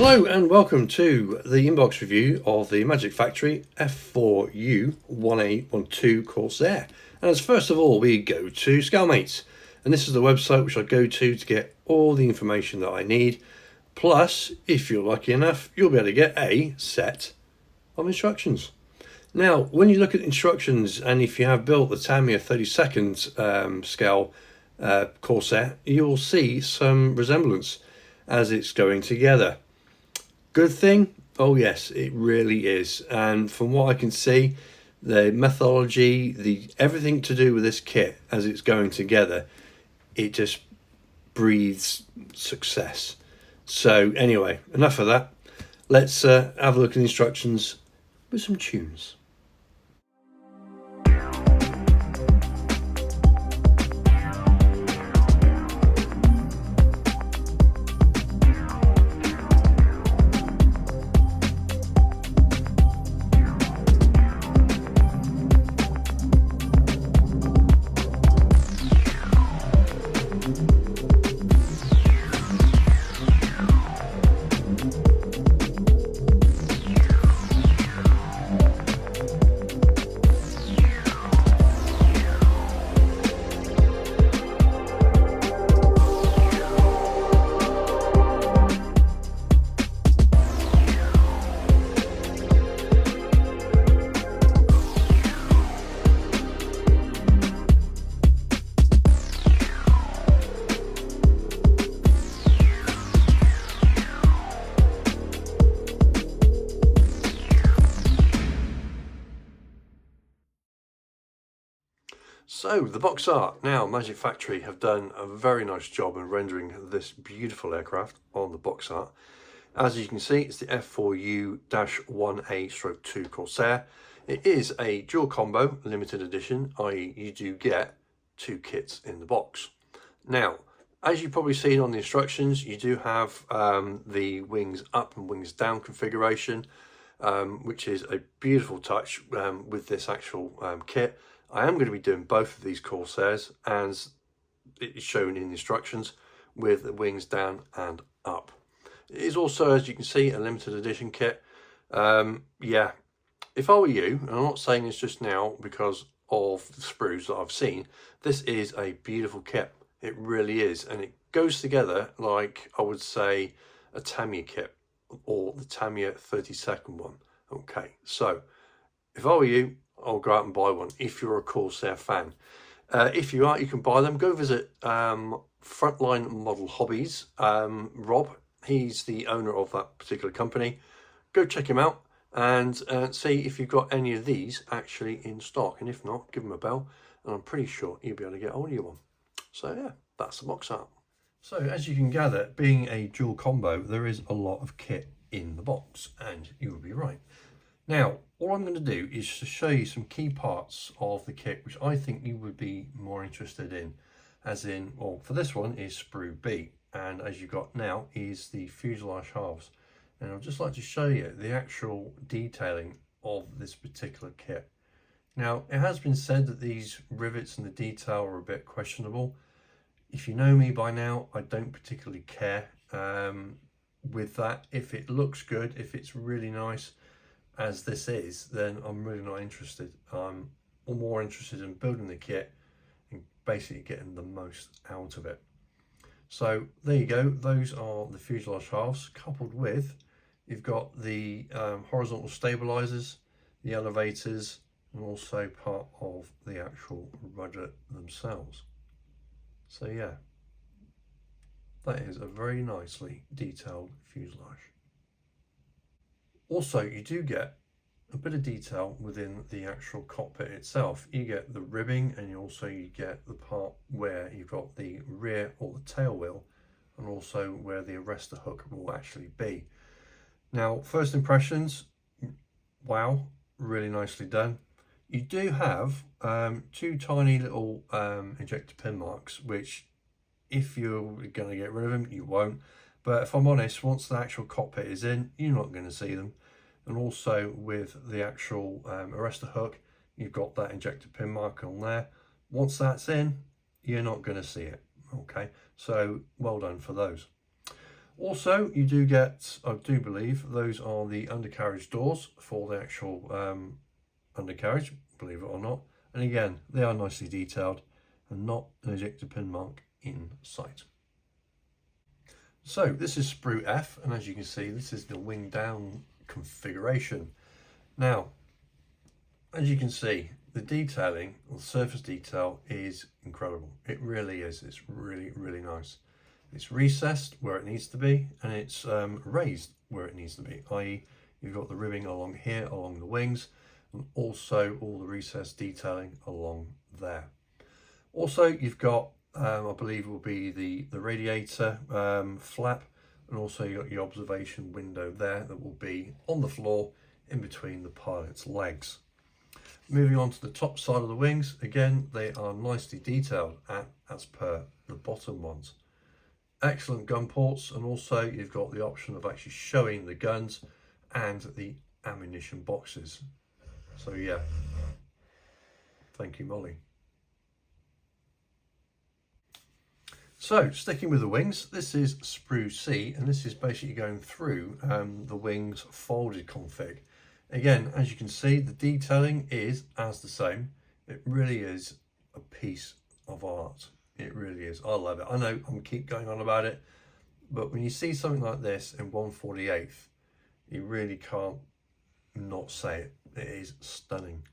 Hello and welcome to the inbox review of the Magic Factory F4U-1A on 2 Corsair. And as first of all we go to Scalemates, and this is the website which I go to get all the information that I need, plus if you're lucky enough you'll be able to get a set of instructions. Now when you look at instructions, and if you have built the Tamiya 32nd scale Corsair, you'll see some resemblance as it's going together. Good thing? Oh yes, it really is. And from what I can see, the methodology, everything to do with this kit as it's going together, it just breathes success. So anyway, enough of that. Let's have a look at the instructions with some tunes. So the box art. Now Magic Factory have done a very nice job in rendering this beautiful aircraft on the box art. As you can see, it's the F4U-1A/2 Corsair. It is a dual combo limited edition, i.e. you do get 2 kits in the box. Now, as you've probably seen on the instructions, you do have the wings up and wings down configuration, which is a beautiful touch with this actual kit. I am going to be doing both of these Corsairs as it is shown in the instructions, with the wings down and up. It is also, as you can see, a limited edition kit. Yeah, if I were you, and I'm not saying this just now because of the sprues that I've seen, this is a beautiful kit. It really is, and it goes together like, I would say, a Tamiya kit or the Tamiya 32nd one. Okay, so if I were you, I'll go out and buy one if you're a Corsair fan. If you aren't, you can buy them. Go visit Frontline Model Hobbies. Rob, he's the owner of that particular company. Go check him out and see if you've got any of these actually in stock. And if not, give him a bell, and I'm pretty sure you'll be able to get hold of you one. So yeah, that's the box art. So as you can gather, being a dual combo, there is a lot of kit in the box, and you will be right. Now, all I'm going to do is to show you some key parts of the kit which I think you would be more interested in, as in, well, for this one is SPRuce B, and as you've got now is the fuselage halves. And I'd just like to show you the actual detailing of this particular kit. Now, it has been said that these rivets and the detail are a bit questionable. If you know me by now, I don't particularly care with that. If it looks good, if it's really nice, as this is, then I'm really not interested. I'm more interested in building the kit and basically getting the most out of it. So there you go, those are the fuselage halves, coupled with, you've got the horizontal stabilizers, the elevators, and also part of the actual rudder themselves. So yeah, that is a very nicely detailed fuselage. Also, you do get a bit of detail within the actual cockpit itself. You get the ribbing, and you get the part where you've got the rear or the tail wheel, and also where the arrestor hook will actually be. Now, first impressions, wow, really nicely done. You do have 2 tiny little ejector pin marks, which if you're going to get rid of them, you won't. But if I'm honest, once the actual cockpit is in, you're not going to see them. And also with the actual arrestor hook, you've got that ejector pin mark on there. Once that's in, you're not going to see it. Okay, so well done for those. Also, you do get, I do believe, those are the undercarriage doors for the actual undercarriage, believe it or not. And again, they are nicely detailed and not an ejector pin mark in sight. So this is SPRuce F, and as you can see, this is the wing down configuration. Now, as you can see, the detailing, the surface detail is incredible. It really is. It's really, really nice. It's recessed where it needs to be, and it's raised where it needs to be, i.e. you've got the ribbing along here, along the wings, and also all the recessed detailing along there. Also, you've got, I believe will be the radiator flap, and also you've got your observation window there that will be on the floor in between the pilot's legs. Moving on to the top side of the wings, again, they are nicely detailed as per the bottom ones. Excellent gun ports, and also you've got the option of actually showing the guns and the ammunition boxes. So yeah, thank you, Molly. So sticking with the wings, this is SPRuce C, and this is basically going through the wings folded config. Again, as you can see, the detailing is as the same. It really is a piece of art. It really is. I love it. I know I'm keep going on about it, but when you see something like this in 1/48, you really can't not say it. It is stunning.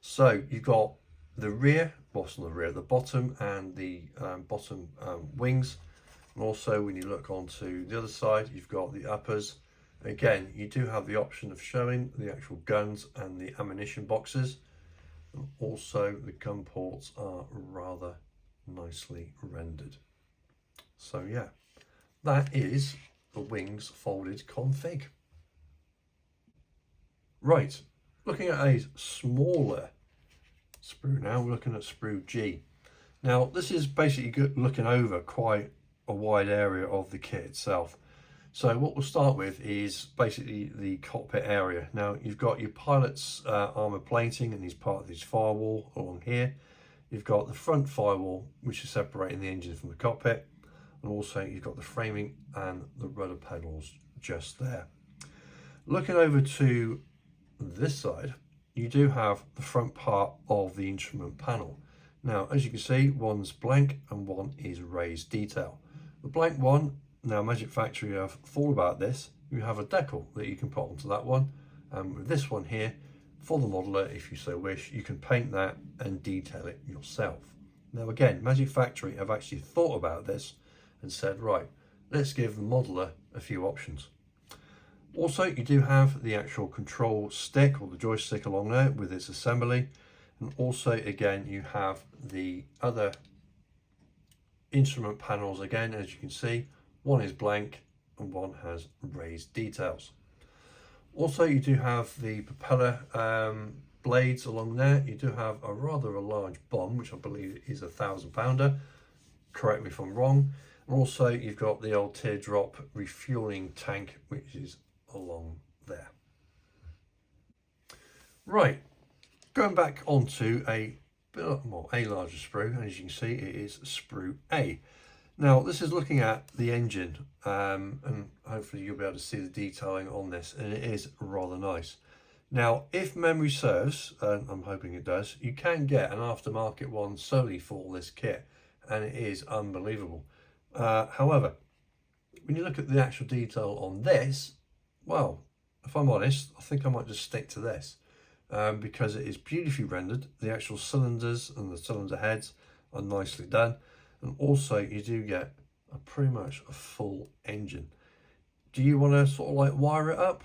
So you've got the rear, the bottom and the bottom wings. And also when you look onto the other side, you've got the uppers. Again, you do have the option of showing the actual guns and the ammunition boxes. And also the gun ports are rather nicely rendered. So yeah, that is the wings folded config. Right, looking at a smaller sprue now, we're looking at SPRuce G. Now this is basically looking over quite a wide area of the kit itself. So what we'll start with is basically the cockpit area. Now you've got your pilot's armour plating, and he's part of his firewall along here. You've got the front firewall, which is separating the engine from the cockpit, and also you've got the framing and the rudder pedals just there. Looking over to this side, you do have the front part of the instrument panel. Now, as you can see, one's blank and one is raised detail. The blank one, now Magic Factory have thought about this. You have a decal that you can put onto that one, and with this one here, for the modeler, if you so wish, you can paint that and detail it yourself. Now again, Magic Factory have actually thought about this and said, right, let's give the modeler a few options. Also, you do have the actual control stick or the joystick along there with its assembly. And also, again, you have the other instrument panels again, as you can see. One is blank and one has raised details. Also, you do have the propeller blades along there. You do have a rather large bomb, which I believe is a 1,000-pounder. Correct me if I'm wrong. And also, you've got the old teardrop refueling tank, which is along there. Right, going back onto a larger sprue, as you can see, it is SPRuce A. Now this is looking at the engine, and hopefully you'll be able to see the detailing on this, and it is rather nice. Now if memory serves, and I'm hoping it does, you can get an aftermarket one solely for this kit, and it is unbelievable. However, when you look at the actual detail on this, well, if I'm honest, I think I might just stick to this, because it is beautifully rendered. The actual cylinders and the cylinder heads are nicely done. And also you do get pretty much a full engine. Do you want to sort of like wire it up?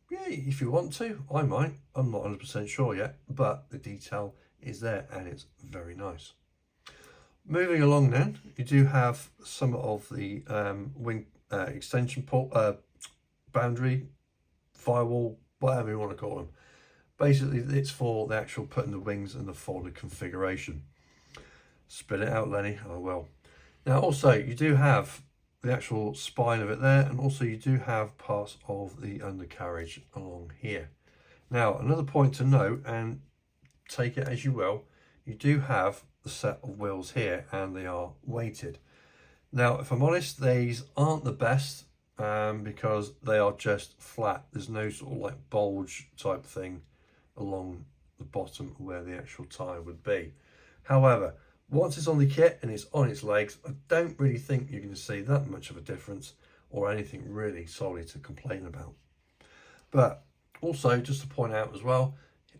Yeah, if you want to. I might. I'm not 100% sure yet, but the detail is there and it's very nice. Moving along then, you do have some of the wing extension port, boundary, firewall, whatever you want to call them. Basically, it's for the actual putting the wings in the folded configuration. Spit it out, Lenny. I will. Now also you do have the actual spine of it there, and also you do have parts of the undercarriage along here. Now another point to note, and take it as you will, you do have the set of wheels here and they are weighted. Now if I'm honest, these aren't the best because they are just flat. There's no sort of like bulge type thing along the bottom where the actual tyre would be. However, once it's on the kit and it's on its legs, I don't really think you're going to see that much of a difference or anything really solely to complain about. But also, just to point out as well,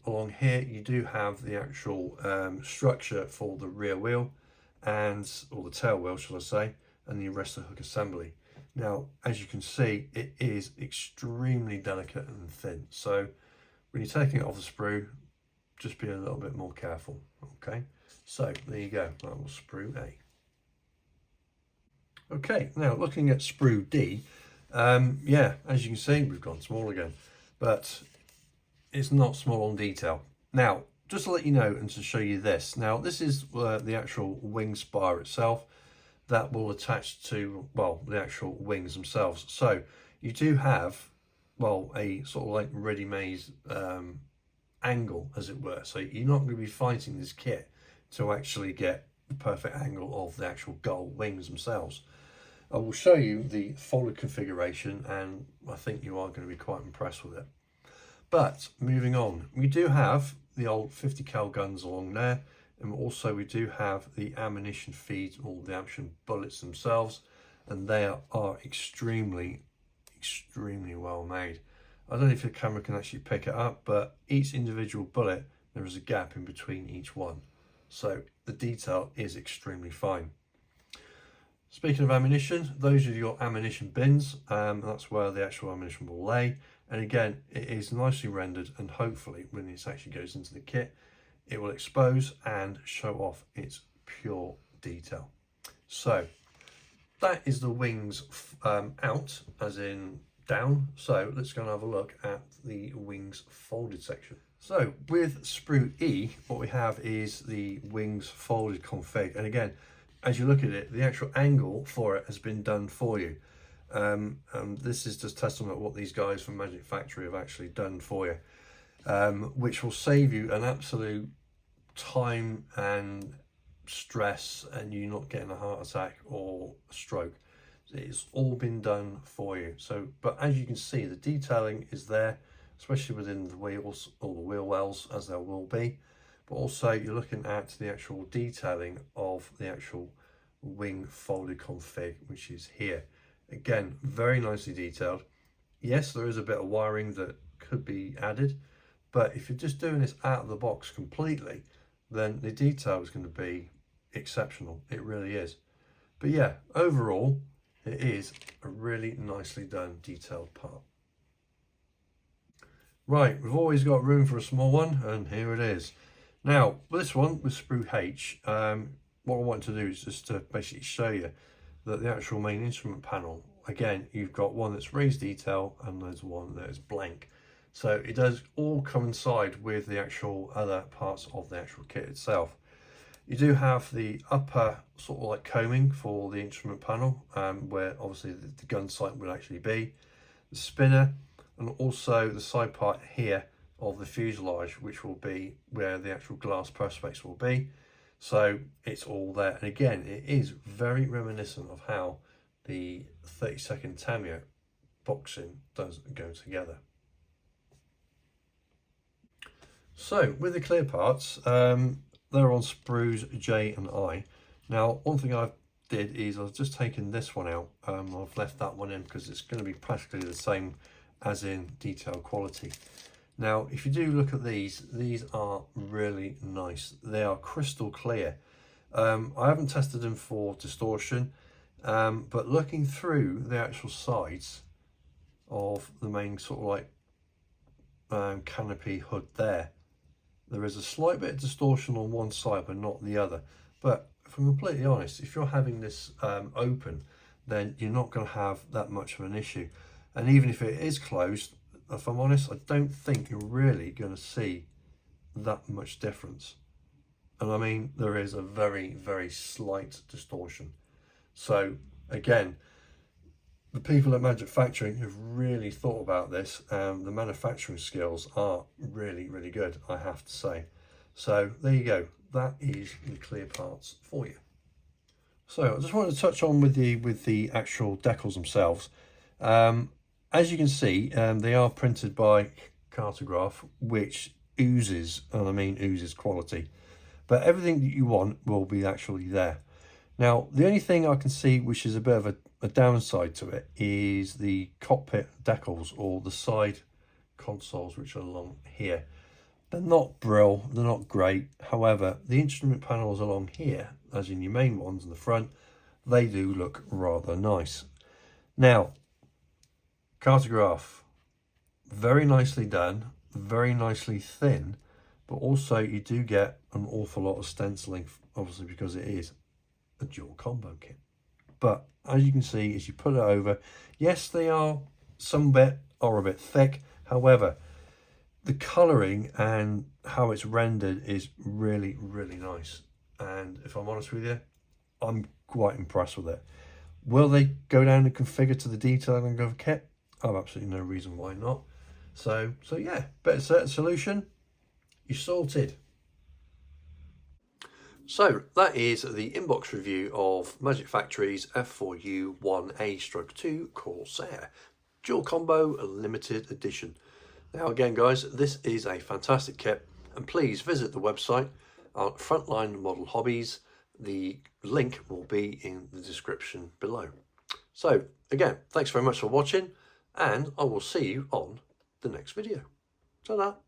along here you do have the actual structure for the rear wheel and, or the tail wheel should I say, and the arrestor hook assembly. Now, as you can see, it is extremely delicate and thin. So when you're taking it off the sprue, just be a little bit more careful, okay? So there you go, that was SPRuce A. Okay, now looking at SPRuce D, yeah, as you can see, we've gone small again, but it's not small on detail. Now, just to let you know and to show you this, now this is the actual wing spar itself that will attach to, well, the actual wings themselves. So you do have, well, a sort of like ready-made angle, as it were. So you're not going to be fighting this kit to actually get the perfect angle of the actual gull wings themselves. I will show you the folded configuration and I think you are going to be quite impressed with it. But moving on, we do have the old 50 cal guns along there, and also we do have the ammunition feeds, or the ammunition bullets themselves, and they are extremely well made. I don't know if the camera can actually pick it up, but each individual bullet, there is a gap in between each one. So the detail is extremely fine. Speaking of ammunition, those are your ammunition bins. That's where the actual ammunition will lay. And again, it is nicely rendered, and hopefully when this actually goes into the kit, it will expose and show off its pure detail. So that is the wings out, as in down. So let's go and have a look at the wings folded section. So with SPRuce E, what we have is the wings folded config. And again, as you look at it, the actual angle for it has been done for you. And this is just testament what these guys from Magic Factory have actually done for you, which will save you an absolute time and stress, and you not getting a heart attack or a stroke. It's all been done for you. So, but as you can see, the detailing is there, especially within the wheels or the wheel wells, as there will be. But also you're looking at the actual detailing of the actual wing folded config, which is here. Again, very nicely detailed. Yes, there is a bit of wiring that could be added, but if you're just doing this out of the box completely, then the detail is going to be exceptional. It really is. But yeah, overall, it is a really nicely done detailed part. Right, we've always got room for a small one, and here it is. Now, with this one, with SPRuce H, what I want to do is just to basically show you that the actual main instrument panel, again, you've got one that's raised detail and there's one that is blank. So it does all coincide with the actual other parts of the actual kit itself. You do have the upper sort of like combing for the instrument panel, where obviously the gun sight will actually be, the spinner, and also the side part here of the fuselage, which will be where the actual glass perspex will be. So it's all there, and again, it is very reminiscent of how the 32nd Tamiya boxing does go together. So with the clear parts, they're on SPRuce J and I. Now, one thing I did is I've just taken this one out. I've left that one in because it's going to be practically the same as in detail quality. Now, if you do look at these are really nice. They are crystal clear. I haven't tested them for distortion, but looking through the actual sides of the main sort of like canopy hood there is a slight bit of distortion on one side, but not the other. But if I'm completely honest, if you're having this open, then you're not going to have that much of an issue. And even if it is closed, if I'm honest, I don't think you're really going to see that much difference. And I mean, there is a very, very slight distortion. So again, the people at Magic Factory have really thought about this. The manufacturing skills are really, really good, I have to say. So there you go. That is the clear parts for you. So I just wanted to touch on with the actual decals themselves. As you can see, they are printed by Cartograph, which oozes, and I mean oozes quality. But everything that you want will be actually there. Now, the only thing I can see which is a bit of a downside to it is the cockpit decals, or the side consoles which are along here. They're not brill, they're not great. However, the instrument panels along here, as in your main ones in the front, they do look rather nice. Now, Cartograph, very nicely done, very nicely thin, but also you do get an awful lot of stenciling, obviously because it is a dual combo kit. But as you can see, as you put it over, yes, they are some bit are a bit thick. However, the colouring and how it's rendered is really, really nice. And if I'm honest with you, I'm quite impressed with it. Will they go down and configure to the detailing of a kit? I have absolutely no reason why not. So yeah, better certain solution, you're sorted. So that is the inbox review of Magic Factory's F4U-1A/2 Corsair dual combo limited edition. Now again guys, this is a fantastic kit, and please visit the website on Frontline Model Hobbies. The link will be in the description below. So again, thanks very much for watching, and I will see you on the next video. Ta-da!